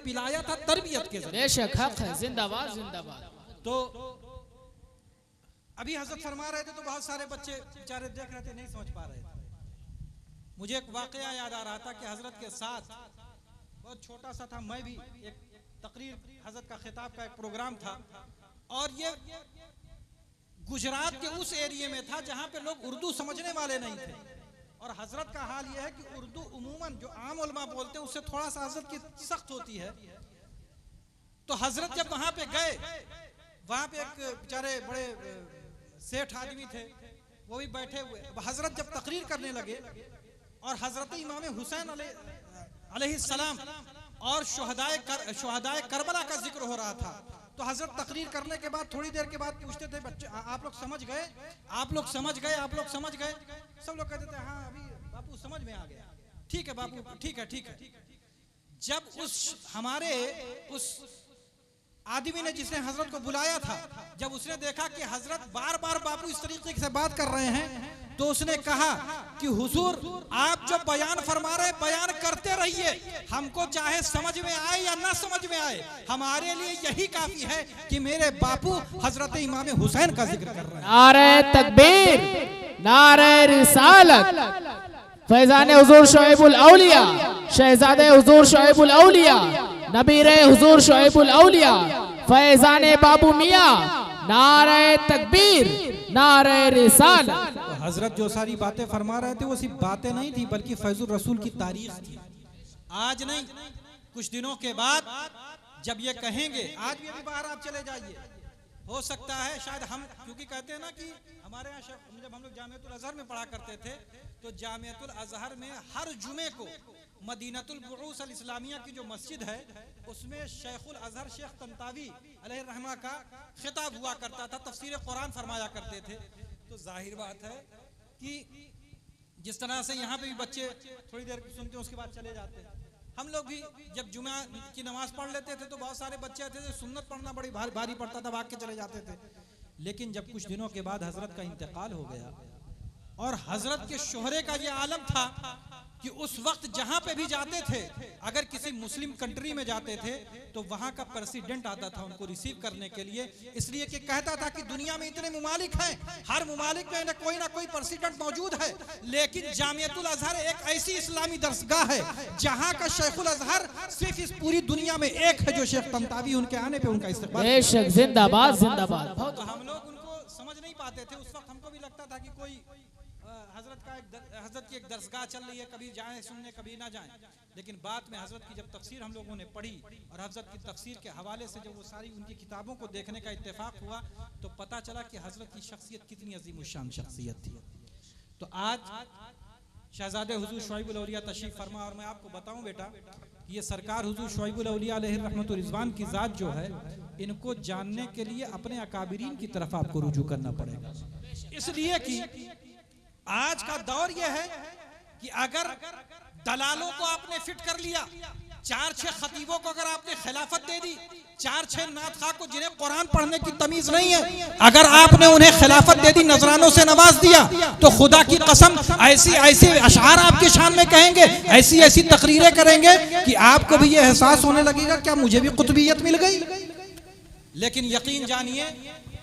पिलाया था तरबियत के जरिए। बेशक हक है, जिंदाबाद जिंदाबाद। तो अभी हजरत फरमा रहे थे तो बहुत सारे बच्चे बेचारे देख रहे थे, नहीं समझ पा रहे थे। मुझे एक वाकया याद आ रहा था कि हजरत के साथ बहुत छोटा सा था, मैं भी एक तकरीर हजरत का खिताब का एक प्रोग्राम था, और ये गुजरात के उस एरिया में था जहां पे लोग उर्दू समझने वाले नहीं थे। और हजरत का हाल यह है कि उर्दू उमूमन जो आम उलमा बोलते हैं उससे थोड़ा सा हजरत की सख्त होती है। तो हजरत जब वहां पे गए, वहां पे एक बेचारे बड़े सेठ आदमी थे, वो भी बैठे हुए। हजरत जब तकरीर करने लगे और हजरत इमाम हुसैन अलैहिस्सलाम और शुहदाए करबला का जिक्र हो रहा था, तो हजरत तकरीर करने के बाद थोड़ी देर के बाद पूछते थे, बच्चे आप लोग समझ गए, आप लोग समझ गए, आप लोग समझ गए? सब लोग कहते थे हाँ अभी बापू समझ में आ गया, ठीक है बापू, ठीक है ठीक है। जब हमारे उस आदमी ने जिसने हजरत को बुलाया था, जब उसने देखा कि हजरत बार बार बापू इस तरीके से बात कर रहे हैं, तो उसने कहा कि हुजूर आप जो बयान फरमा रहे बयान करते रहिए, हमको चाहे समझ में आए या ना समझ में आए, हमारे लिए यही काफी है कि मेरे बापू हजरत इमाम हुसैन का जिक्र कर रहे हैं। नारे तकबीर, नारे रिसालत, फैजान हुजूर शुएबुल औलिया, शहजादे हुजूर शुएबुल औलिया, नबीरे हुजूर शुएबुल औलिया, फैजान बाबू मियां, नारे तकबीर, नारे रिसालत। हजरत जो सारी बातें फरमा रहे थे वो सिर्फ बातें नहीं थी, बल्कि फैजुल रसूल की तारीख थी। आज नहीं, कुछ दिनों के बाद जब ये कहेंगे, आज भी अभी बाहर आप चले जाइए, हो सकता है शायद हम, क्योंकि कहते हैं ना कि हमारे यहाँ जब हम लोग जामियतुल अजहर में पढ़ा करते थे, तो जामियतुल अजहर में हर जुमे को मदीनतुल बुऊस अल इस्लामिया की जो मस्जिद है, उसमें शेखुल अजहर शेख तंतावी अलैहि रहमा का खिताब हुआ करता था, तफसीर कुरान फरमाया करते थे। तो जाहिर बात है कि जिस तरह से यहाँ पे भी बच्चे थोड़ी देर सुनते हैं उसके बाद चले जाते हैं, हम लोग भी जब जुमा की नमाज पढ़ लेते थे तो बहुत सारे बच्चे आते थे, सुन्नत पढ़ना बड़ी भारी पड़ता था, भाग के चले जाते थे। लेकिन जब कुछ दिनों के बाद हजरत का इंतकाल हो गया, और हजरत के शोहरे का ये आलम था कि उस वक्त जहां पे भी जाते थे, अगर किसी मुस्लिम कंट्री में जाते थे तो वहां का प्रेसिडेंट आता था उनको रिसीव करने के लिए, इसलिए कि कहता था कि दुनिया में इतने मुमालिक हैं, हर मुमालिक में ना कोई प्रेसिडेंट मौजूद है, लेकिन जामियतुल अजहर एक ऐसी इस्लामी दरसगाह है जहां का शेखुल अजहर सिर्फ इस पूरी दुनिया में एक है, जो शेख तंतावी, उनके आने पे उनका इस्तेमाल। बेशक, जिंदाबाद जिंदाबाद। तो हम लोग उनको समझ नहीं पाते थे, उस वक्त हमको भी लगता था कि कोई हजरत की एक दरसगाह चल रही है, कभी जाएं सुनने कभी ना जाएं। लेकिन बाद में हजरत की जब तफसीर हम लोगों ने पढ़ी और हजरत की तफसीर के हवाले से जब वो सारी उनकी किताबों को देखने का इत्तेफाक हुआ, तो पता चला कि हजरत की शख्सियत कितनी अजीमुशान शख्सियत थी। तो आज शहजादे हुजूर शुएबुल औलिया तशरीफ फरमा, और मैं आपको बताऊं बेटा, ये सरकार हुजूर शुएबुल औलिया अलैहि रहमतुर रिजवान की जात जो है, इनको जानने के लिए अपने अकाबिरीन की तरफ आपको रुजू करना पड़ेगा। इसलिए कि आज का दौर यह है कि अगर दलालों को आपने फिट कर लिया, 4-6 खतीबों को अगर आपने खिलाफत दे दी, 4-6 नातखा को जिन्हें कुरान पढ़ने की तमीज नहीं है, अगर आपने उन्हें खिलाफत दे दी, नजरानों से नवाज दिया, तो खुदा की कसम ऐसी ऐसी अशआर आपके शान में कहेंगे, ऐसी ऐसी तकरीरें करेंगे कि आपको भी ये एहसास होने लगेगा क्या मुझे भी कुतुबियत मिल गई। लेकिन यकीन जानिए,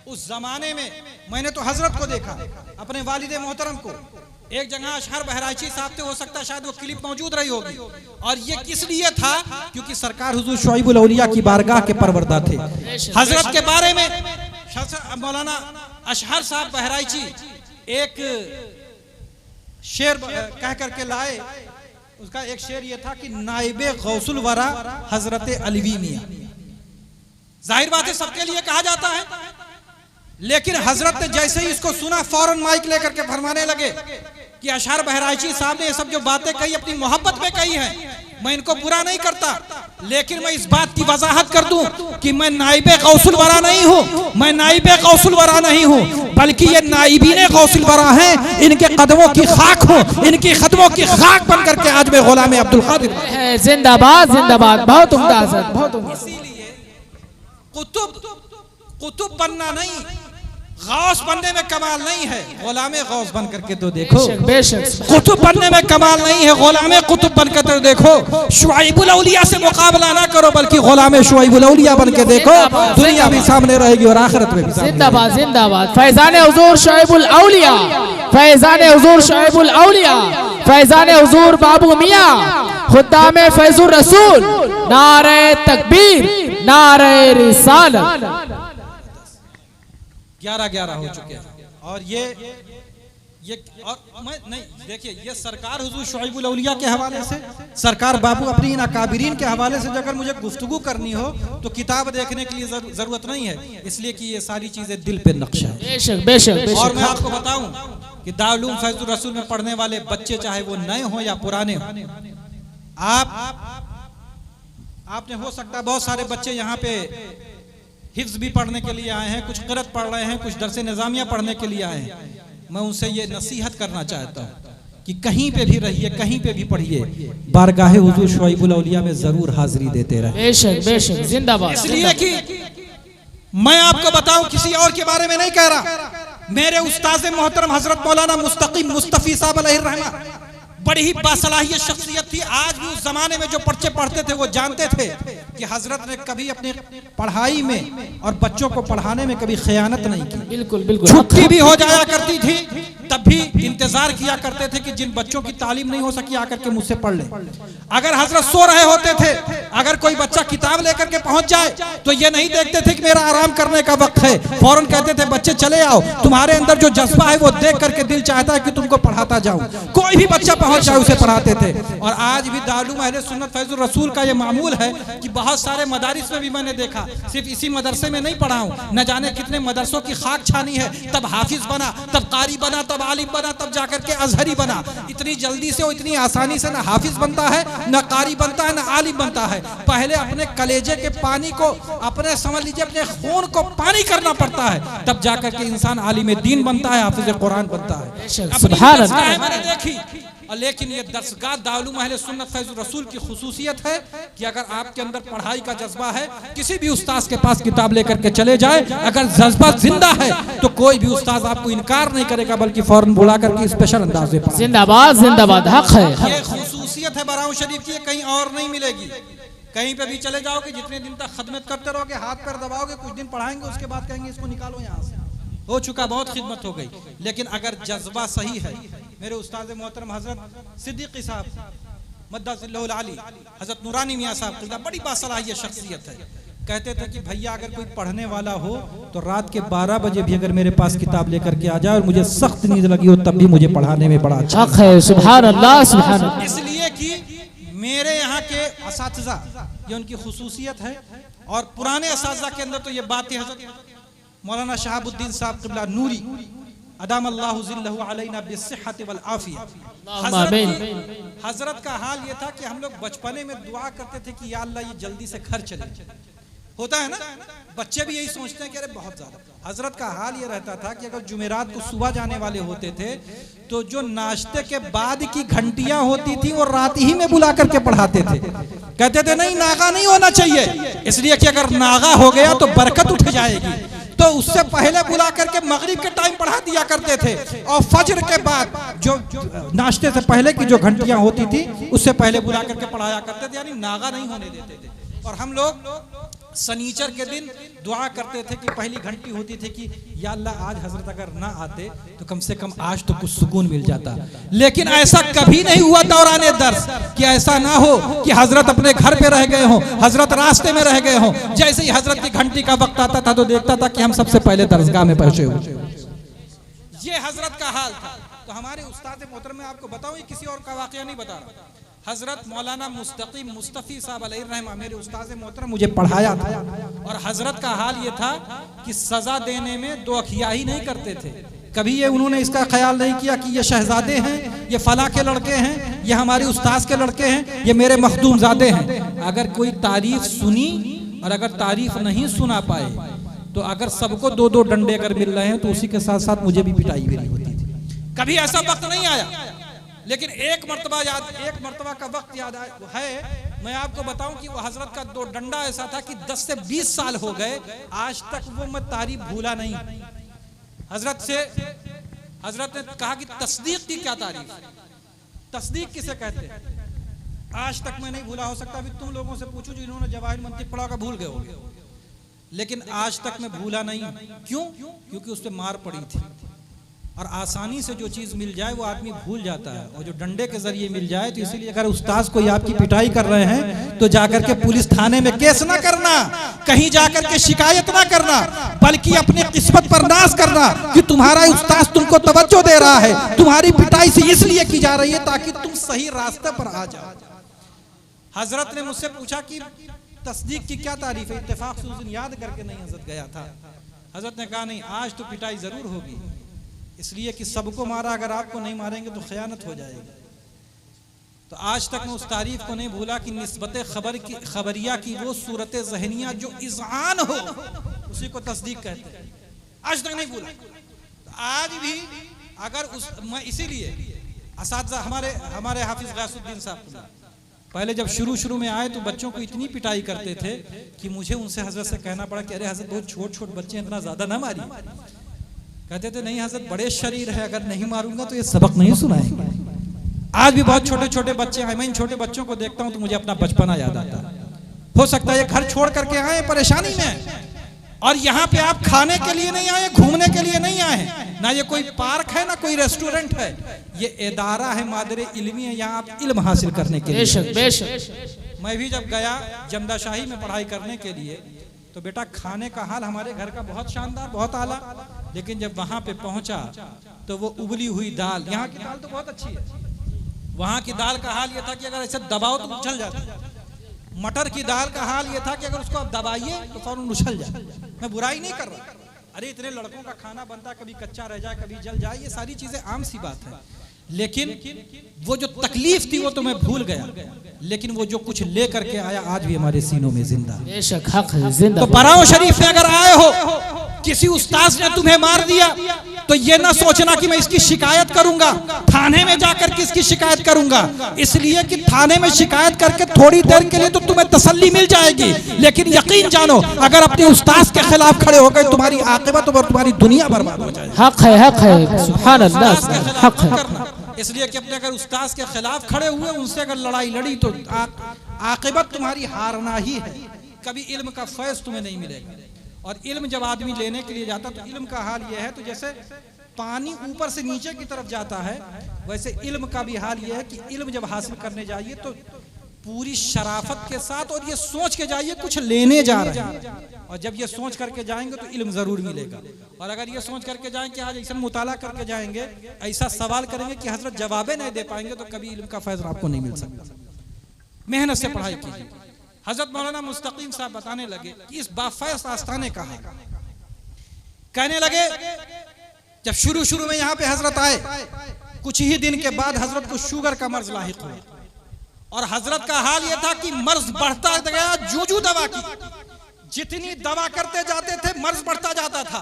उस जमाने में मैंने तो हजरत को देखा, अपने वालिद मोहतरम को, एक जगह अशहर बहराइची साहब थे, हो सकता है शायद वो क्लिप मौजूद रही होगी, और ये किस लिए था, क्योंकि सरकार हुजूर शुएबुल औलिया की बारगाह के परवरदा थे। हजरत के बारे में मौलाना अशहर साहब बहराइची एक शेर कह करके लाए, उसका एक शेर ये था कि नाइबे गौसुल वरा हजरत अलवी मियां। जाहिर बात है सबके लिए कहा जाता है, लेकिन हजरत ने जैसे ही इसको सुना फौरन माइक लेकर के फरमाने लगे कि अशहर बहराइची साहब ने ये सब जो बातें कही अपनी मोहब्बत में कही हैं, मैं इनको बुरा नहीं करता, लेकिन मैं इस बात की वजाहत कर दूं कि मैं नाइबे गौसुल वरा नहीं हूं, मैं नाइबे गौसुल वरा नहीं हूं, बल्कि ये नाइबीने गौसुल वरा हैं, इनके कदमों की खाक हूं, इनकी कदमों की खाक बन करके आज मैं गुलाम अब्दुल कादिर। जिंदाबाद जिंदाबाद, बहुत उम्दा हजरत, बहुत उम्दा। इसीलिए कुतुब बनना नहीं, गौस बनने में कमाल नहीं है, गुलामे गौस बन करके तो देखो। बेशक कुतुब बनने में कमाल नहीं है, गुलामे कुतुब बनकर तो देखो। शुआइबुल औलिया से मुकाबला ना करो, बल्कि गुलामे शुआइबुल औलिया बन के देखो। दुनिया भी सामने रहेगी और आखिरत में भी। जिंदाबाद जिंदाबाद। फैजान हुजूर शुआइबुल औलिया, फैजान हुजूर शुआइबुल औलिया, फैजान हुजूर बाबू मियां, खुद्दामे फैजुर रसूल, नारे तकबीर, नारे रिसालत। 11-11 हो चुके हैं। और ये और मैं नहीं, देखिए ये सरकार हुजूर शुआइबुल औलिया के हवाले से, सरकार बाबू अपनी इन अकाबिरीन के हवाले से अगर मुझे गुफ्तगू करनी हो तो किताब देखने के लिए जरूरत नहीं है, इसलिए कि ये सारी चीजें दिल पे नक्शा है। बेशक बेशक। और मैं आपको बताऊं कि दारुल उलूम फैजुर रसूल में पढ़ने वाले बच्चे, चाहे वो नए हो या पुराने हो, आपने हो सकता है बहुत सारे बच्चे यहाँ पे हिफ्ज भी पढ़ने के लिए आए हैं, कुछ क़िरात पढ़ रहे हैं, कुछ दरसे निज़ामिया पढ़ने के लिए आए हैं। मैं उनसे ये नसीहत करना चाहता हूँ कि कहीं पे भी रहिए, कहीं पे भी पढ़िए, बारगाहे हुजूर शुआइबुल औलिया में जरूर हाजिरी देते रहे। बेशक बेशक। जिंदाबाद। इसलिए कि मैं आपको बताऊं, किसी और के बारे में नहीं कह रहा, मेरे उस्ताद मोहतरम हजरत मौलाना मुस्तकीम मुस्तफी साहब अलैहिर्रहमा बड़ी ही बासलाहियत शख्सियत थी। आज भी उस जमाने में जो पर्चे पढ़ते थे वो जानते थे कि हजरत ने कभी अपनी पढ़ाई में और बच्चों को पढ़ाने में कभी खयानत नहीं की। बिल्कुल बिल्कुल। छुट्टी भी हो जाया करती थी तब भी इंतजार किया करते थे कि जिन बच्चों की तालीम नहीं हो सकी आकर के मुझसे पढ़ ले। अगर हजरत सो रहे होते थे, अगर कोई बच्चा किताब लेकर के पहुंच जाए तो ये नहीं देखते थे कि मेरा आराम करने का वक्त है, फौरन कहते थे बच्चे चले आओ, तुम्हारे अंदर जो जज्बा है वो देख करके दिल चाहता है कि तुमको पढ़ाता जाऊं। कोई भी बच्चा पहुंच जाए उसे पढ़ाते थे। और आज भी दारुल उलूम अहले सुन्नत फैजुर रसूल का ये मामूल है कि बहुत सारे मदारिस में भी मैंने देखा, सिर्फ इसी मदरसे में नहीं पढ़ा हूं, न जाने कितने मदरसों की खाक छानी है, तब हाफिज बना, तब कारी बना, तब आलिम बना, तब जाकर के अजहरी बना। इतनी जल्दी से और इतनी आसानी से ना हाफिज बनता है, न कारी बनता है, न आलिम बनता है। पहले अपने कलेजे के पानी को, अपने समझ लीजिए अपने खून को पानी करना पड़ता है, तब जाकर के इंसान आलिम दीन बनता है, हाफिज कुरान बनता है। सुभान अल्लाह। मैंने देखी। लेकिन ये दरसगाह दारुल उलूम अहले सुन्नत फैजुर रसूल की खुसूसियत है कि अगर आपके अंदर पढ़ाई का जज्बा है, किसी भी उस्ताद के पास किताब लेकर के चले जाए, अगर जज्बा जिंदा है तो कोई भी उस्ताद आपको इनकार नहीं करेगा, बल्कि फौरन बुला करके स्पेशल अंदाज में। जिंदाबाद जिंदाबाद। हक है। ये खुसूसियत है बराऊं शरीफ की, कहीं और नहीं मिलेगी। कहीं पे भी चले जाओगे, जितने दिन तक खिदमत करते रहोगे, हाथ पैर दबाओगे, कुछ दिन पढ़ाएंगे, उसके बाद कहेंगे इसको निकालो यहाँ से, हो चुका, बहुत खिदमत हो गई। लेकिन अगर जज्बा सही है, मेरे उस्ताद मोहतरम हजरत सिद्दीकी साहब मद्दाजिल्लहुल आली, हजरत नूरानी मियां साहब बड़ी बासलाहियत शख्सियत है, कहते थे कि भैया अगर कोई पढ़ने वाला हो तो रात के 12 बजे भी अगर मेरे पास किताब लेकर के आ जाए और मुझे सख्त नींद लगी हो तब भी मुझे पढ़ाने में बड़ा अच्छा है। सुभान अल्लाह सुभान अल्लाह। इसलिए कि मेरे यहाँ के असातिज़ा, ये उनकी खुसूसियत है। और पुराने असातिज़ा के अंदर तो ये बात है, हजरत मौलाना शहाबुद्दीन साहब क़िबला नूरी अदाम अल्लाहु ज़िल्लहु अलैना बिस्सिहति वल आफिया, हजरत का हाल ये था कि हम लोग बचपने में दुआ करते थे कि या अल्लाह ये जल्दी से घर चले। होता है ना, बच्चे भी यही सोचते हैं कि अरे बहुत ज्यादा। हजरत का हाल ये रहता था कि अगर जुमेरात को सुबह जाने वाले होते थे तो जो नाश्ते के बाद की घंटियां होती थी वो रात ही में बुला करके पढ़ाते थे। कहते थे नहीं, नागा नहीं होना चाहिए, इसलिए कि अगर नागा हो गया तो बरकत उठ जाएगी, तो उससे पहले बुला करके मगरिब के टाइम पढ़ा दिया करते थे। और फजर के बाद जो नाश्ते से पहले की जो घंटियां होती थी उससे पहले बुला करके पढ़ाया करते थे, यानी नागा नहीं होने देते थे। और हम लोग सनीचर के दिन दुआ करते थे कि पहली घंटी होती थी कि या अल्लाह आज हजरत अगर ना आते तो कम से कम आज तो कुछ सुकून मिल जाता। लेकिन ऐसा कभी नहीं हुआ दौराने दर्स कि ऐसा ना हो कि हजरत अपने घर पे रह गए हों, हजरत रास्ते में रह गए हों। जैसे ही हजरत की घंटी का वक्त आता था तो देखता था कि हम सबसे पहले दरसगाह में पहुंचे हुए। ये हजरत का हाल था। तो हमारे उस्ताद मोहतरम में आपको बताऊं, ये किसी और का वाकया नहीं बता रहा, हजरत मौलाना मुस्तकीम मुस्तफी साहब अलैहिर्रहमा मेरे उस्ताद मोहतरम मुझे पढ़ाया था। और हजरत का हाल ये था कि सजा देने में दो अखियाही नहीं करते थे। कभी ये उन्होंने इसका ख्याल नहीं किया कि ये शहजादे हैं, ये फला के लड़के हैं, ये हमारे उस्ताद के लड़के हैं, ये मेरे मखदूमजादे हैं। अगर कोई तारीफ सुनी और अगर तारीफ नहीं सुना पाए तो अगर सबको दो दो डंडे अगर मिल रहे हैं तो उसी के साथ साथ मुझे भी पिटाई भी नहीं होती थी। कभी ऐसा वक्त नहीं आया, लेकिन एक मर्तबा का वक्त याद है। मैं आपको बताऊं कि वो हजरत का दो डंडा ऐसा था कि 10 से 20 साल हो गए, आज तक वो मैं तारीफ भूला नहीं। हजरत ने कहा कि तस्दीक की क्या तारीफ, तस्दीक किसे कहते हैं? आज तक मैं नहीं भूला, हो सकता अभी तुम लोगों से पूछूं जो इन्होंने जवाहिर मंतिक पढ़ा होगा भूल गए होंगे, लेकिन आज तक मैं भूला नहीं। क्यों? क्योंकि उस पर मार पड़ी थी, और आसानी से जो चीज मिल जाए वो आदमी भूल जाता है, और जो डंडे के जरिए मिल जाए तो इसीलिए अगर उस्ताद कोई आपकी पिटाई कर रहे हैं तो जाकर के पुलिस थाने में केस ना करना, कहीं जाकर के शिकायत ना करना, बल्कि अपनी किस्मत पर नाज करना कि तुम्हारा उस्ताद तुमको तवज्जो दे रहा है, तुम्हारी पिटाई से इसलिए की जा रही है ताकि तुम सही रास्ते पर आ जाओ। हजरत ने मुझसे पूछा कि तस्दीक की क्या तारीफ है? इत्तेफाक से उस दिन याद करके नहीं हजरत गया था। हजरत ने कहा नहीं, आज तो पिटाई जरूर होगी, इसलिए कि सबको मारा, अगर आपको नहीं मारेंगे तो खयानत हो जाएगी। तो आज तक मैं उस तारीफ को नहीं भूला कि निस्बत खबरिया की वो सूरत ज़हनिया जो इज़आन हो उसी को तस्दीक कहते हैं, आज तक नहीं भूला। तो आज भी अगर मैं इसीलिए असातिज़ा हमारे हाफिज गयासुद्दीन साहब पहले जब शुरू में आए तो बच्चों को इतनी पिटाई करते थे कि मुझे उनसे हजरत से कहना पड़ा कि अरे हजरत बहुत छोट बच्चे इतना ज्यादा ना मारिए। कहते थे नहीं हजरत बड़े शरीर है, अगर नहीं मारूंगा तो ये सबक नहीं सुनाएंगे। आज भी बहुत छोटे बच्चे हैं, मैं इन छोटे बच्चों को देखता हूं तो मुझे अपना बचपना याद आता है। हो सकता है ये घर छोड़ करके आए परेशानी में, और यहाँ पे आप खाने के लिए नहीं आए, घूमने के लिए नहीं आए, ना ये कोई पार्क है ना कोई रेस्टोरेंट है, ये इदारा है, मादरे इल्मी है, यहाँ आप इल्म हासिल करने के लिए। बेशक मैं भी जब गया जमदाशाही में पढ़ाई करने के लिए तो बेटा खाने का हाल हमारे घर का बहुत शानदार, बहुत आला, लेकिन जब वहां पे पहुंचा तो वो उबली हुई दाल, यहाँ की दाल तो बहुत अच्छी है, वहां की दाल का हाल ये था कि अगर ऐसे दबाओ तो उछल जाता। मटर की दाल का हाल ये था कि अगर उसको आप दबाइए तो फौरन उछल जाए। मैं बुराई नहीं कर रहा, अरे इतने लड़कों का खाना बनता, कभी कच्चा रह जाए कभी जल जाए, ये सारी चीजें आम सी बात है, लेकिन वो जो तकलीफ थी वो तो मैं भूल गया, लेकिन वो जो कुछ लेकर के आया आज भी हमारे सीनों में जिंदा। बेशक हक है, जिंदा। तो बराओ शरीफ में अगर आए हो, किसी उस्ताद ने तुम्हें मार दिया तो ये ना सोचना कि मैं इसकी शिकायत करूंगा, थाने में जाकर किसकी शिकायत करूंगा, इसलिए कि थाने में शिकायत करके थोड़ी देर के लिए तो तुम्हें तसल्ली मिल जाएगी, लेकिन यकीन जानो अगर अपने उस्ताद के खिलाफ खड़े हो गए तुम्हारी आखिरत और तुम्हारी दुनिया बर्बाद हो जाएगी। हक है, सुभान अल्लाह, हक है। इसलिए कि अपने अगर उस्ताद के खिलाफ खड़े हुए, उनसे अगर लड़ाई लड़ी तो आखिरत तुम्हारी हारना ही है, कभी इल्म का फैज़ तुम्हें नहीं मिलेगा। और इल्म जब आदमी लेने के लिए जाता तो इल्म का हाल यह है, तो जैसे पानी ऊपर से नीचे की तरफ जाता है, वैसे इल्म का भी हाल यह है कि इल्म जब हासिल करने जाइए तो पूरी शराफत के साथ और ये सोच के जाइए कुछ लेने जा रहे हैं, और जब ये सोच करके जाएंगे तो इल्म जरूर मिलेगा। और अगर ये सोच करके जाएंगे कि आज ऐसा मुताला करके जाएंगे, ऐसा सवाल करेंगे कि हजरत जवाबे नहीं दे पाएंगे, तो कभी इल्म का फैज़ आपको नहीं मिल सकता। मेहनत से पढ़ाई कीजिए। हजरत मौलाना मुस्तकीम साहब बताने लगे कि इस बाफैज़ आस्थाने का है, कहने लगे जब शुरू में यहाँ पे हजरत आए, कुछ ही दिन के बाद हजरत को शुगर का मर्ज लाहिक हुआ, और हजरत का हाल यह था कि मर्ज बढ़ता गया, जूजू दवा की, जितनी दवा करते जाते थे मर्ज बढ़ता जाता था,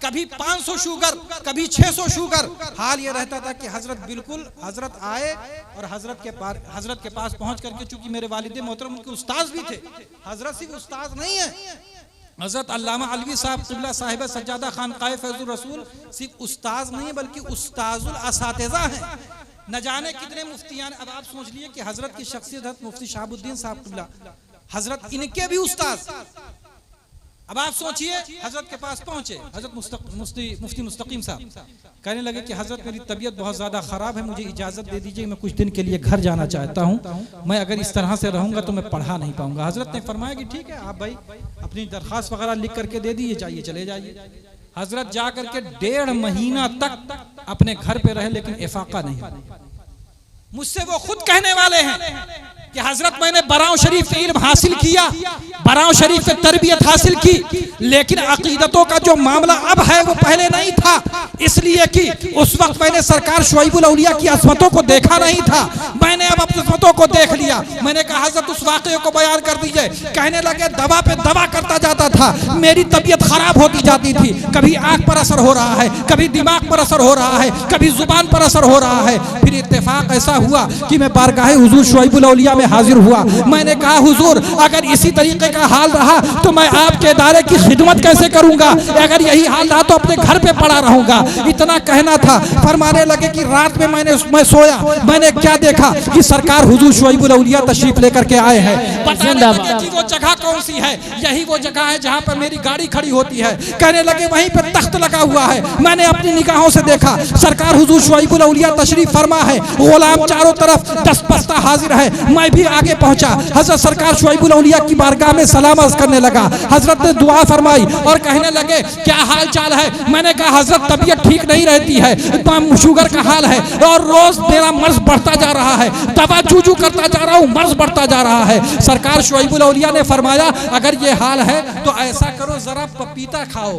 कभी 500 शुगर कभी 600 शुगर। हाल ये रहता था कि हजरत आए और हजरत के पास पहुंच करके, चूंकि मेरे वालिद मोहतरम उनके उस्ताद भी थे, हजरत सिर्फ उस्ताद नहीं है, हजरत अल्लामा अलवी साहब क़िबला साहिब सज्जादा खानकाए फैज़ुर रसूल सिर्फ उस्ताद नहीं है बल्कि उस्ताजुल असातिज़ा हैं। न जाने कितने मुफ्तियान, अब आप सोच लिए कि हजरत की शख्सियत है मुफ्ती शहाबुद्दीन साहब क़िबला, हजरत इनके भी उस्ताद। अब आप सोचिए हजरत के पास पहुंचे, हजरत मुफ्ती मुस्तकीम साहब कहने लगे कि हजरत मेरी तबीयत बहुत ज़्यादा ख़राब है, मुझे इजाज़त दे दीजिए, मैं कुछ दिन के लिए घर जाना चाहता हूँ, मैं अगर इस तरह से रहूँगा तो मैं पढ़ा नहीं पाऊँगा। हजरत ने फरमाया कि ठीक है, आप भाई अपनी दरख्वास्त वगैरह लिख करके दे दीजिए, चाहिए चले जाइए। हजरत जा करके 1.5 महीना तक अपने घर पे रहे, लेकिन इफाका नहीं। मुझसे वो खुद कहने वाले हैं कि हजरत मैंने बराओ शरीफ से इल्म हासिल किया, बराओ शरीफ से तरबियत हासिल की, लेकिन अकीदतों का जो मामला अब है वो पहले नहीं था, इसलिए कि उस वक्त मैंने सरकार शुआइबुल औलिया की अज़मतों को देखा नहीं था, मैंने अब अपनी अज़मतों को देख लिया। मैंने कहा हजरत उस वाक़े को बयान कर दीजिए। कहने लगे दवा पे दवा करता जाता था, मेरी तबीयत खराब होती जाती थी, कभी आंख पर असर हो रहा है, कभी दिमाग पर असर हो रहा है, कभी जुबान पर असर हो रहा है। फिर इत्तेफाक ऐसा हुआ कि मैं बारगाहे हुजूर शुआइबुल औलिया में हाजिर हुआ। मैंने कहा हुजूर अगर इसी तरीके का हाल रहा तो मैं आपके इदारे की खिदमत कैसे करूंगा, अगर यही हाल रहा तो अपने घर पे पड़ा रहूंगा। इतना कहना था। फरमाने लगे कि रात में मैं सोया, मैंने क्या देखा कि सरकार हुजूर शुआइबुल औलिया तशरीफ लेकर के आए हैं। बताने लगे कि वो जगह कौन सी है, यही वो जगह है जहाँ पर मेरी गाड़ी खड़ी होती है। कहने लगे वहीं पर तख्त लगा हुआ है। मैंने अपनी निगाहों से देखा सरकार हुजूर शुआइबुल औलिया तशरीफ फरमा है, गुलाम चारों तरफ 10 बस्ता हाजिर है। मैं भी आगे पहुंचा, हजरत सरकार शुआइबुल औलिया की बारगाह में सलाम अर्ज करने लगा। हजरत ने दुआ फरमाई और कहने लगे क्या हाल चाल है। मैंने कहा हजरत तबीयत ठीक नहीं रहती है, शुगर का हाल है और रोज मेरा मर्ज बढ़ता जा रहा है, दवा चूचू करता जा रहा हूँ, मर्ज बढ़ता जा रहा है। सरकार शुआइबुल औलिया ने फरमाया अगर ये हाल है तो ऐसा करो जरा पपीता खाओ।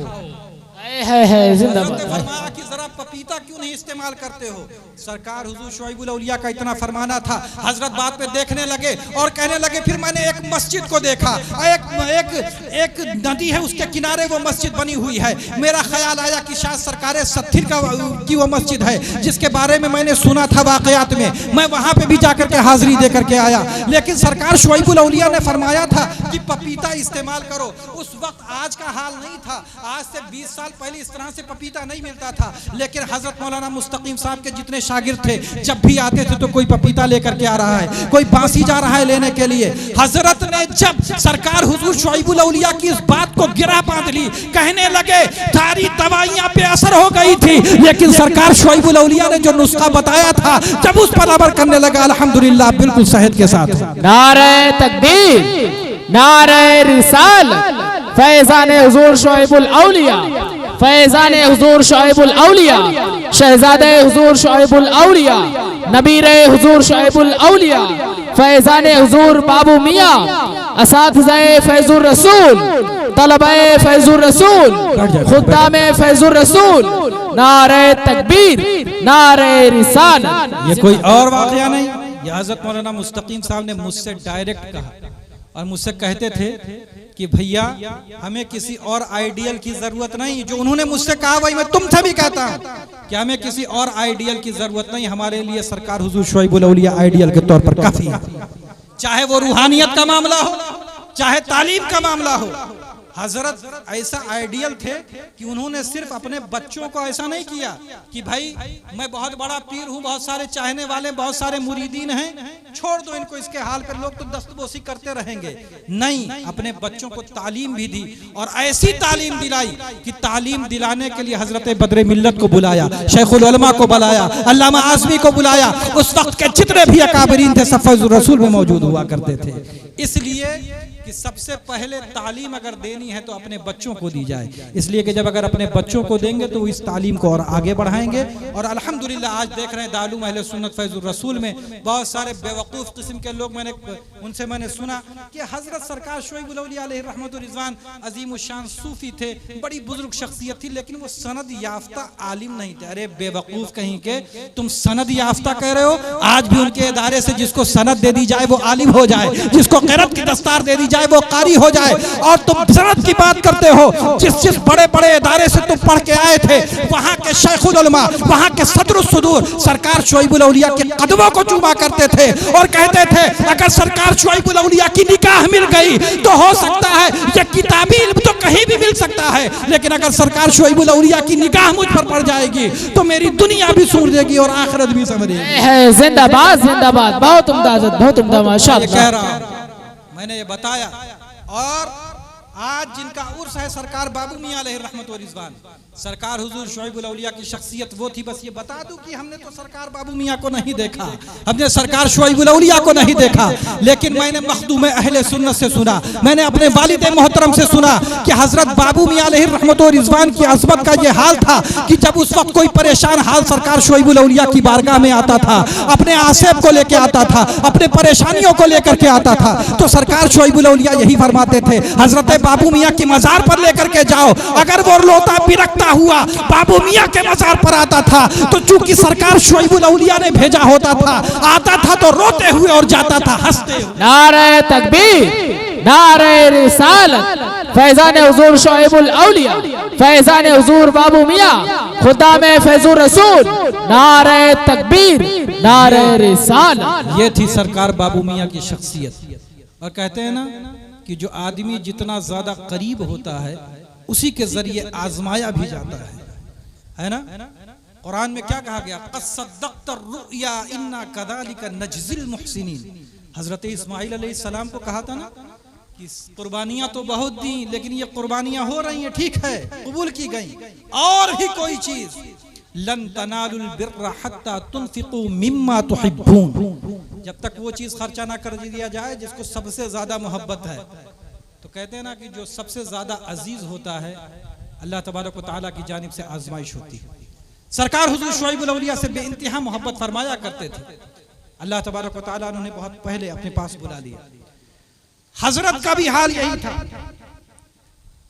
फरमाया कि जरा पपीता क्यों नहीं इस्तेमाल करते हो। सरकार हुजूर शुआइबुल औलिया का इतना फरमाना था। हजरत बात पे देखने लगे और कहने लगे फिर मैंने एक मस्जिद को देखा, एक नदी है उसके किनारे वो मस्जिद बनी हुई है। मेरा ख्याल आया कि शायद सरकार सत्थिर की वो मस्जिद है जिसके बारे में मैंने सुना था वाकयात में। मैं वहां पे भी जाकर के हाजिरी दे करके आया, लेकिन सरकार शुआइबुल औलिया ने फरमाया था कि पपीता इस्तेमाल करो। उस वक्त आज का हाल नहीं था, आज से 20 साल पहले इस तरह से पपीता नहीं मिलता था। लेकिन हजरत मौलाना मुस्तकीम साहब के जितने शागिर्द थे जब भी आते थे तो कोई पपीता लेकर के आ रहा है, कोई बांसी जा रहा है लेने के लिए। हजरत ने जब सरकार हुजूर शुआइबुल औलिया की इस बात को गिरा बांध ली, कहने लगे सारी दवाइयां पे असर हो गई थी, लेकिन सरकार शुआइबुल औलिया ने जो नुस्खा बताया था जब उस पर अमल करने लगा अल्हम्दुलिल्लाह बिल्कुल सेहत के साथ। नारे तकबीर, नारे रिसालत, फैजान हुजूर शुआइबुल औलिया, फैजान हुजूर शुआइबुल औलिया, शहजादे हुजूर शुआइबुल औलिया, नबीरे हुजूर शुआइबुल औलिया, फैजान हुजूर बाबू मियाँ, असातिज़ाए फैजुर रसूल, तलबाए फैजुर रसूल, खुद्दामे फैजुर रसूल, नारे तकबीर, नारे रिसालत। ये कोई और वाकया नहीं, ये हजरत मौलाना मुस्तकीम साहब ने मुझसे डायरेक्ट कहा और मुझसे कहते थे कि भैया हमें किसी और आइडियल की जरूरत नहीं। जो उन्होंने मुझसे कहा वही मैं तुमसे भी कहता हूँ कि हमें किसी और आइडियल की जरूरत नहीं, हमारे लिए सरकार हुजूर शुआइबुल औलिया आइडियल के तौर पर काफी है। चाहे वो रूहानियत का मामला हो, चाहे तालीम का मामला हो। हजरत ऐसा आइडियल थे कि उन्होंने सिर्फ अपने बच्चों को ऐसा नहीं किया कि भाई मैं बहुत बड़ा पीर हूँ, बहुत सारे चाहने वाले, बहुत सारे मुरीदीन हैं, छोड़ दो इनको इसके हाल पर, लोग तो दस्तबोसी करते रहेंगे। नहीं, अपने बच्चों को तालीम भी दी और ऐसी तालीम दिलाई कि तालीम दिलाने के लिए हजरत बदरे मिल्लत को बुलाया, शेखुल उलमा को बुलाया, अल्लामा आज़मी को बुलाया। उस वक्त के जितने भी अकाबरीन थे सब फैजुर रसूल में मौजूद हुआ करते थे। इसलिए कि सबसे पहले तालीम अगर देनी है तो अपने बच्चों को दी जाए, इसलिए कि जब अगर अपने बच्चों को देंगे तो इस तालीम को और आगे बढ़ाएंगे। और अल्हम्दुलिल्लाह आज देख रहे हैं दारुल अहले सुन्नत फैजुर रसूल में बहुत सारे बेवकूफ़ किस्म के लोग, उनसे मैंने सुना कि हजरत सरकार शुआइबुल औलिया अलैहि रहमतुर रिज़वान अजीम शान सूफी थे, बड़ी बुजुर्ग शख्सियत थी, लेकिन वो सनद याफ्ता आलिम नहीं थे। अरे बेवकूफ़ कहीं के, तुम सनद याफ्ता कह रहे हो? आज भी उनके इदारे से जिसको सनद दे दी जाए वो आलिम हो जाए, जिसको क़िरात की दस्तार दे दी जाए वो कारी हो जाए। और तुम सनद की बात करते हो, जिस बड़े बड़े इदारे से तुम पढ़ के आए थे वहां के शेखुल उलमा, वहां के सदरुस सुदूर सरकार शुआइबुल औलिया के कदमों को चूमा करते थे और कहते थे अगर सरकार शुआइबुल औलिया की निगाह मिल गई तो हो सकता है ये किताबी इल्म तो कहीं भी मिल सकता है, लेकिन अगर सरकार शुआइबुल औलिया की निगाह मुझ पर पड़ जाएगी तो मेरी दुनिया भी सूर देगी और आखिरत भी समझेगी। जिंदाबाद जिंदाबाद, बहुत उम्दा, बहुत उम्दा, माशाअल्लाह। कह रहा मैंने ये बताया। और आज जिनका उर्स है सरकार बाबू मियाँ अलैहि रहमत व रिज़वान, सरकार हुजूर शुआइबुल औलिया की शख्सियत वो थी। बस ये बता दूं कि हमने तो सरकार बाबू मियाँ को नहीं देखा, हमने सरकार शुआइबुल औलिया को नहीं देखा, लेकिन मैंने मखदूम अहले सुन्नत से सुना, मैंने अपने वालिद मोहतरम से सुना कि हजरत बाबू मियाँ अलैहि रहमत व रिज़वान की अज़मत का ये हाल था कि जब उस वक्त कोई परेशान हाल सरकार शुआइबुल औलिया की बारगाह में आता था, अपने आसेब को लेकर आता था, अपने परेशानियों को लेकर के आता था, तो सरकार शुआइबुल औलिया यही फरमाते थे हजरत बाबू मियाँ की मजार पर लेकर के जाओ। अगर वो रोता बिरकता हुआ बाबू मियाँ के मजार पर आता था तो चूंकि सरकार शुआइबुल औलिया ने भेजा होता था, आता था तो रोते हुए और जाता था हंसते हुए। नारे तकबीर, नारे रिसालत, फैजान हुजूर शुआइबुल औलिया, फैजान हुजूर बाबू मियाँ, खुदा में फैजुर रसूल, नारे तकबीर, नारे रिसालत। ये थी सरकार बाबू मियाँ की शख्सियत। और कहते हैं ना कि जो आदमी जितना ज्यादा करीब होता है उसी के जरिए आजमाया भी जाता है ना। कुरान में क्या कहा गया, क़स्सद्दक़्ता रुया इन्ना कज़ालिका नज्ज़िल मुहसिनीन। हजरत इस्माइल अलैहिस्सलाम को कहा था ना कि कुर्बानियां तो बहुत दी, लेकिन ये कुर्बानियां हो रही हैं, ठीक है, कबूल की गई, और भी कोई चीज, लन तनालुल बिर्रा हत्ता तुनफिकू मिम्मा तुहिब्बून, जब तक वो चीज खर्चा ना कर दिया जाए जिसको सबसे ज्यादा मोहब्बत है। तो कहते हैं ना कि जो सबसे ज्यादा अजीज होता है अल्लाह तबारक व तआला की जानिब से आजमाइश होती है। सरकार हुजूर शुआइबुल औलिया से बेइंतहा मोहब्बत फरमाया करते थे। अल्लाह तबारक व तआला उन्होंने बहुत पहले अपने पास बुला लिया। हजरत का भी हाल यही था।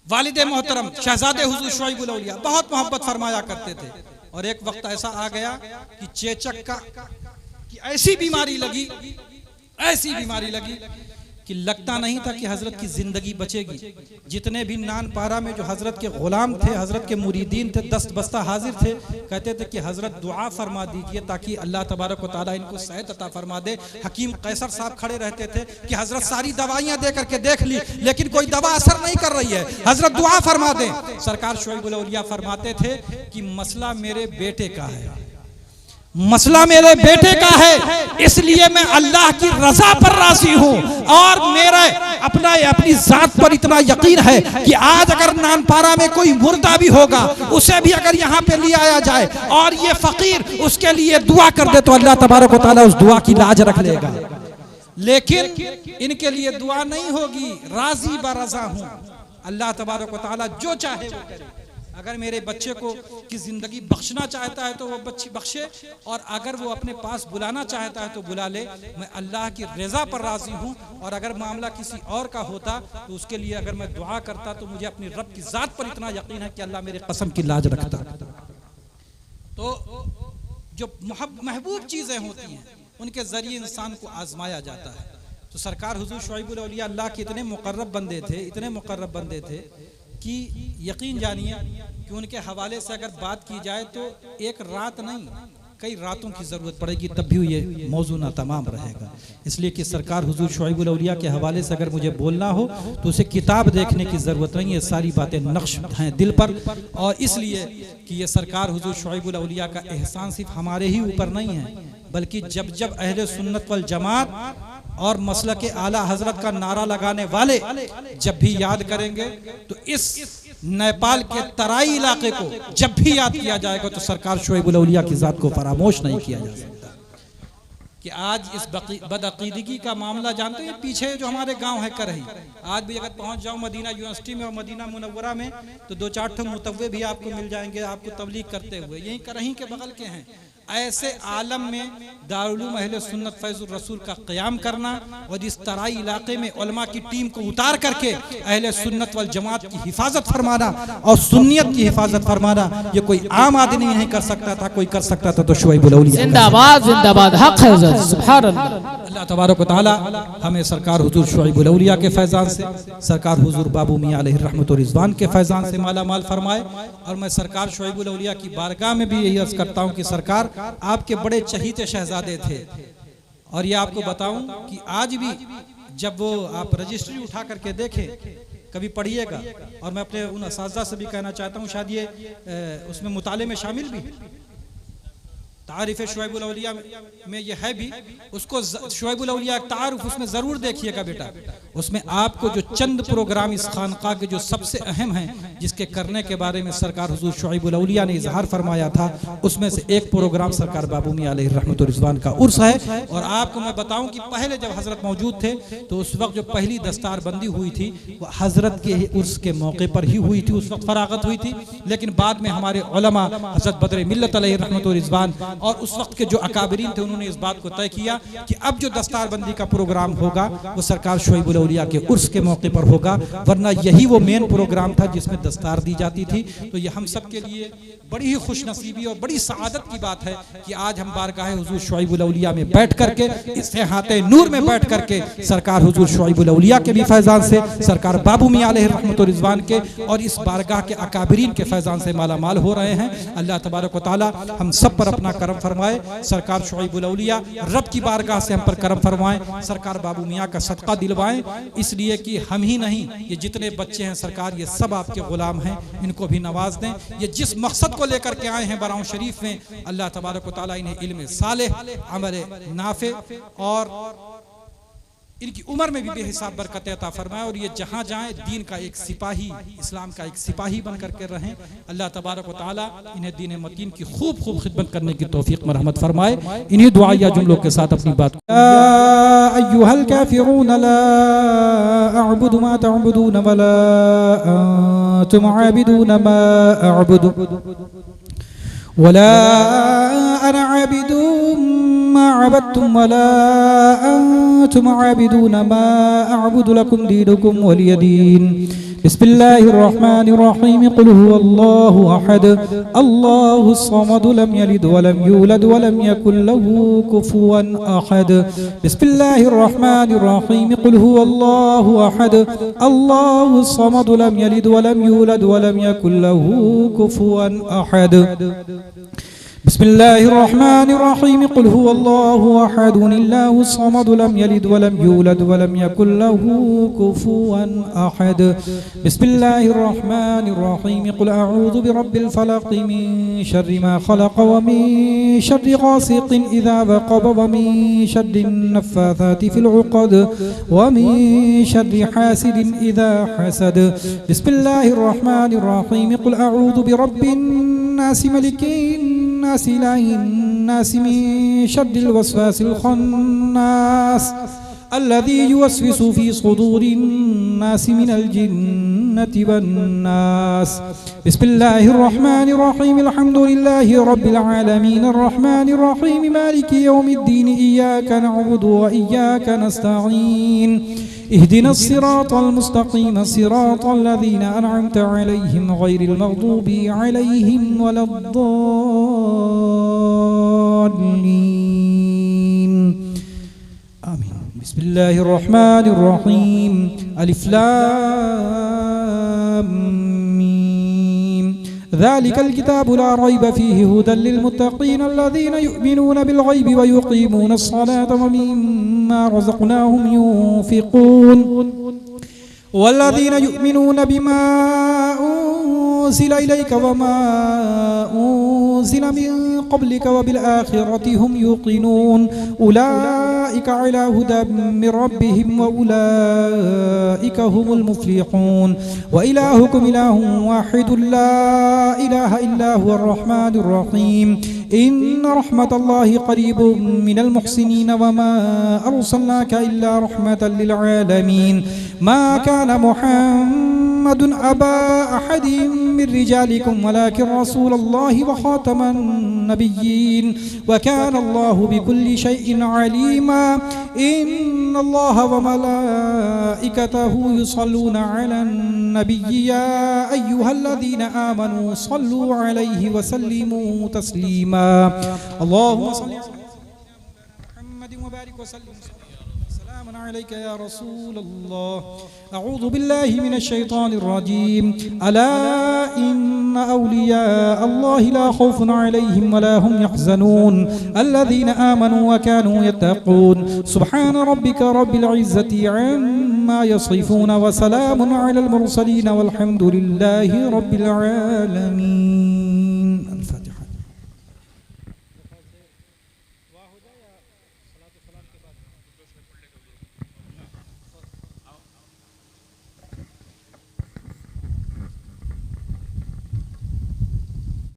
वालिदे मोहतरम शहजादे हुजूर शुआइबुल औलिया बहुत मोहब्बत फरमाया करते थे। और एक वक्त ऐसा आ गया कि चेचक का कि ऐसी बीमारी लगी कि लगता नहीं था कि हजरत की जिंदगी बचेगी। जितने भी नानपारा में जो हजरत के गुलाम थे, हजरत के मुरीदीन थे, दस्त बस्ता हाजिर थे, कहते थे कि हजरत दुआ फरमा दीजिए ताकि अल्लाह तबारक व तआला इनको सेहत अता फरमा दे। हकीम कैसर साहब खड़े रहते थे कि हजरत सारी दवाइयां दे करके देख ली लेकिन कोई दवा असर नहीं कर रही है, हजरत दुआ फरमा दें। सरकार शुआइबुल औलिया फरमाते थे कि मसला मेरे बेटे का है, मसला मेरे बेटे का है, इसलिए मैं अल्लाह की रजा पर राजी हूँ और मेरा अपनी जात पर इतना यकीन है कि आज अगर नानपारा में कोई मुर्दा भी होगा उसे भी अगर यहाँ पे ले आया जाए और ये फकीर उसके लिए दुआ कर दे तो अल्लाह तबारक व तआला उस दुआ की लाज रख लेगा। लेकिन इनके लिए दुआ नहीं होगी, राजी ब रजा हूँ, अल्लाह तबारक व तआला जो चाहे वो करे। अगर मेरे बच्चे को की जिंदगी बख्शना चाहता है तो वो बच्ची बख्शे, और अगर वो अपने पास बुलाना चाहता है तो बुला ले, मैं अल्लाह की रजा पर राजी हूँ। और अगर मामला किसी और का होता तो उसके लिए अगर मैं दुआ करता तो मुझे अपनी रब की जात पर इतना यकीन है कि अल्लाह मेरे कसम की लाज रखता। तो जो महबूब चीजें होती हैं उनके जरिए इंसान को आजमाया जाता है। तो सरकार हुजूर शुआइबुल औलिया अल्लाह के इतने मुकर्रब बंदे थे, इतने मुकर्रब बंदे थे कि यकीन जानिए कि उनके हवाले से अगर बात की जाए तो एक रात नहीं कई रातों की ज़रूरत पड़ेगी तब भी ये मौजू ना तमाम रहेगा। इसलिए कि सरकार हुजूर शुआइबुल औलिया के हवाले से अगर मुझे बोलना हो तो उसे किताब देखने की ज़रूरत नहीं है, सारी बातें नक्श हैं दिल पर। और इसलिए कि ये सरकार हुजूर शुआइबुल औलिया का एहसान सिर्फ हमारे ही ऊपर नहीं है, बल्कि जब जब अहले सुन्नत वल जमात और मसलक के आला हजरत का नारा लगाने वाले जब भी याद करेंगे तो इस नेपाल के तराई इलाके को जब भी याद किया जाएगा तो सरकार शुआइबुल औलिया की जात को फरामोश नहीं किया जा सकता। कि आज इस बदअकीदगी का मामला जानते हैं, पीछे जो हमारे गांव है करही, आज भी अगर पहुंच जाओ मदीना यूनिवर्सिटी में और मदीना मुनव्वरा में तो 2-4 ठो मुतव्वे भी आपको मिल जाएंगे आपको तबलीग करते हुए, यही करही के बगल के हैं। ऐसे आलम में दारुल उलूम अहले सुन्नत फैजुर रसूल का क़याम करना और इस तराई इलाके में उलमा की टीम को उतार करके अहले सुन्नत वल जमात की हिफाजत फरमाना और सुन्नियत की हिफाजत फरमाना, ये कोई आम आदमी नहीं कर सकता था, कोई कर सकता था तो शुआइबुल औलिया। जिंदाबाद जिंदाबाद, हक है सुभान अल्लाह। अल्लाह तबारक व तआला हमें सरकार हुजूर शुआइबुल औलिया के फैज़ान से, सरकार हुजूर बाबू मियां अलैहि रहमत व रिज़वान के फैज़ान से माला माल फरमाए। और मैं सरकार शुआइबुल औलिया की बारगाह में भी यही अर्ज़ करता हूँ कि सरकार आपके बड़े चहीते शहजादे थे। और ये आपको बताऊं कि आज भी जब वो आप रजिस्ट्री उठा करके देखें, कभी पढ़िएगा, और मैं अपने उन असातिज़ा से भी कहना चाहता हूँ, शायद ये उसमें मुताले में शामिल भी तारीफ शुआइबुल औलिया में ये है भी, उसको शुआइबुल औलिया तारुफ उसमें ज़रूर देखिएगा बेटा। उसमें आपको जो चंद प्रोग्राम इस खानका के जो सबसे अहम हैं जिसके करने के बारे में सरकार हुजूर शुआइबुल औलिया ने इजहार फरमाया था, उसमें से एक प्रोग्राम सरकार बाबू मियां अलैहि रहमत व रिज़वान का उर्स है। और आपको मैं बताऊं कि पहले जब हजरत मौजूद थे तो उस वक्त जो पहली दस्तार बंदी हुई थी वो हजरत के उर्स के मौके पर ही हुई थी, उस वक्त फरागत हुई थी। लेकिन बाद में हमारे उलमा हजरत बदर मिल्लत अलैहि रहमत व रिज़वान और उस वक्त के जो अकाबरीन थे उन्होंने इस बात को तय किया कि अब जो दस्तारबंदी का प्रोग्राम होगा वो सरकार शुआइबुल औलिया के उर्स के मौके पर होगा, वरना यही वो मेन प्रोग्राम था जिसमें दस्तार दी जाती थी। तो ये हम सब के लिए बड़ी ही खुशनसीबी और बड़ी सआदत की बात है कि आज हम बारगाह हुजूर शुआइबुल औलिया में बैठ करके, इस हाते नूर में बैठ करके सरकार हुजूर शुआइबुल औलिया के भी फैजान से, सरकार बाबू मियां अलैहि रहमत व रिज़वान के और इस बारगाह के अकाबरीन के फैजान से माला माल हो रहे हैं। अल्लाह तबारक व तआला हम सब पर अपना करम फरमाए। सरकार शुआइबुल औलिया रब की बारगाह से हम पर करम फरमाएं। सरकार बाबू मियाँ का सदका दिलवाएं, इसलिए कि हम ही नहीं, ये जितने बच्चे हैं सरकार ये सब आपके गुलाम हैं, इनको भी नवाज दें। ये जिस मकसद को लेकर के आए हैं बराऊं शरीफ में, अल्लाह तबारक व तआला इन्हें इल्म सालेह, अमल नाफे और इनकी उम्र में भी बेहिसाब बरकत अता फरमाए। और ये जहाँ जाएं दीन का एक सिपाही, इस्लाम का एक सिपाही बन करके रहें। अल्लाह तबारक व तआला इन्हें दीन मतीन की खूब खूब खिदमत करने की तौफीक मरहमत फरमाए। इन्हीं दुआया जुमलों के साथ अपनी बात अय्युहल काफिरून ला अअबुदु मा तअबुदून वला अंतुम आबिदून मा अअबुदु वला अना आबिदुम मा अबदतुम वला अंतुम आबिदून मा अअबुदु लकुम दीनुकुम वलिय दीन। बिस्मिल्लाहिर्रहमानिर्रहीम कुल हुवल्लाहु अहद अल्लाहुस समद लम यलिद वलम यूलद वलम यकुल लहू कुफुवन अहद। बिस्मिल्लाहिर्रहमानिर्रहीम कुल हुवल्लाहु अहद अल्लाहुस समद लम यलिद वलम यूलद वलम यकुल लहू कुफुवन अहद। बिस्मिल्लाहिर्रहमानिर्रहीम कुल हुवल्लाहु अहद अल्लाहुस समद लम यलिद वलम यूलद वलम यकुल लहू कुफुवन अहद। बिस्मिल्लाहिर्रहमानिर्रहीम कुल अऊज़ु बिरब्बिल फलक़ मिन शर्रि मा खलक़ व मिन शर्रि गासिक़िन इज़ा वक़ब व मिन शर्रिन नफ़्फ़ाथाति फ़िल उक़द व मिन शर्रि हासिदिन इज़ा हसद। बिस्मिल्लाहिर्रहमानिर्रहीम कुल अऊज़ु बिरब्बिन नास मलिकिन नास इलाहिन नास मिन शर्रिल वस्वासिल खन्नास अल्लज़ी युवस्विसु फ़ी सुदूरिन नास मिनल जिन्नति वन्नास। बिस्मिल्लाहिर्रहमानिर्रहीम अल्हम्दुलिल्लाहि रब्बिल आलमीन अर्रहमानिर्रहीम मालिकि यौमिद्दीन इय्याका नअबुदु व इय्याका नस्तईन इहदिनस सिरातल मुस्तक़ीम सिरातल लज़ीना अनअमता अलैहिम गैरिल मग़दूबि अलैहिम वलद्दॉल्लीन। आमीन। बिस्मिल्लाहिर्रहमानिर्रहीम अलिफ लाम मीम ज़ालिकल किताबु ला रैब फ़ीहि हुदल लिलमुत्तक़ीन अल्लज़ीना युमिनूना बिल गैबि व युक़ीमूनस सलाता व मिम्मा रज़क़नाहुम युन्फ़िक़ून वल्लज़ीना युमिनूना बिमा उन्ज़िला इलैका व मा उन्ज़िला मिन क़ब्लिका व बिल आखिरति हुम युक़िनून उलाइका अला हुदा मिन रब्बिहिम व उलाइका हुमुल मुफ़्लिहून व इलाहुकुम इलाहुन वाहिदुन ला इलाहा इल्ला हुवर रहमानुर रहीम इन्न रहमतल्लाहि क़रीबुम मिनल मुहसिनीन व मा अर्सलनाका इल्ला रहमतल लिल आलमीन। मा काना मुहम्मदुन अबा अहदिम मिन रिजालिकुम वलाकिन रसूलल्लाहि व खातमन नबिय्यीन व काना अल्लाहु बिकुल्लि शैइन अलीमा। इन्नल्लाहा व मलाइकतहु युसल्लूना अलन नबिय्यि या अय्युहल्लज़ीना आमनू सल्लू अलैहि व सल्लिमू तस्लीमा। अल्लाहुम्मा सल्लि अला मुहम्मदिन व बारिक व सल्लिम सलामुन अलैका या रसूलल्लाह। अऊज़ु बिल्लाहि मिनश शैतानिर रजीम। अला इन्ना औलिया अल्लाहि ला खौफुन अलैहिम व ला हुम यहज़नून अल्लज़ीना आमनू व कानू यत्तक़ून। सुब्हान रब्बिका रब्बिल इज़्ज़ति अम्मा यसिफून व सलामुन अलल मुरसलीन वल्हम्दुलिल्लाहि रब्बिल आलमीन।